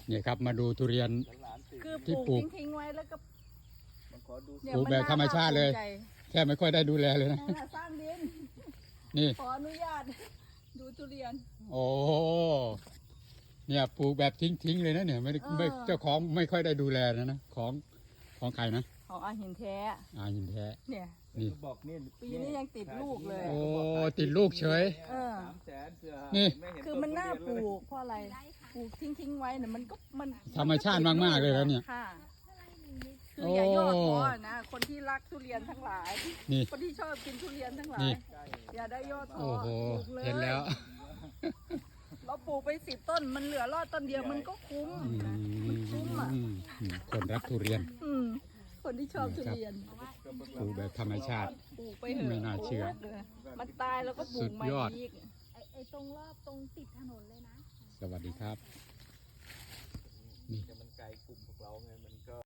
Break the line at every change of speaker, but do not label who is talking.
เนี่ยครับมาดูทุเรียน
คือป
ที่
ลู
ปลู
ก
ก
ทิ้งๆไว้แล้วก็
ปลูกแบบธรรมชาติเลย แค่ไม่ค่อยได้ดูแลเลยนะ
นั่นน่ะสร้างดิน
นี่
ขออนุญาต ดูทุเรียน
โอ้เนี่ยปลูกแบบทิ้งๆเลยนะเนี่ยไม่ได้ไม่เจ้าของไม่ค่อยได้ดูแลนะของใครนะ
ของอาหินแท้
หินแท้
เนี่ย
นี่
บอกนี่
ปีนี้ยังติดลูกเลย
โอ้ติดลูกเฉย
300,000เสือ
นี่
คือมันน่าปลูกเพราะอะไร ปลูกทิ้งๆไว้เนี่ยมันก็มัน
ธรรมชาติมากๆเลยแล้วเนี่ย
ค่ะคืออย่ายอดท้อนะ คนที่รักทุเรียนทั้งหลาย
นี่
คนที่ชอบกินทุเรียนทั้งหลา
นี่
ย อย่าได้ยอดท้อ
โอ้โห
ปลูกเลย
เห็นแล้ว
เราปลูกไป10 ต้น มันเหลือรอดต้นเดียวมันก็คุ้ม
อื
นะมันคุ้มอ่ะ
คนรักทุเรียน
คนที่ชอบทุเรียน
ปลูกแบบธรรมชาติ
ปลูกไปเถอะ
ไม่น่าเชื่อ
มันตายแล้วก็ปลูกใหม่
สุดยอด
อีก
ไอ้ตรงรอบตรงติดถนนเลยนะ
สวัสดีครับ
มันไกลกลุ่มพวกเราไงมันก็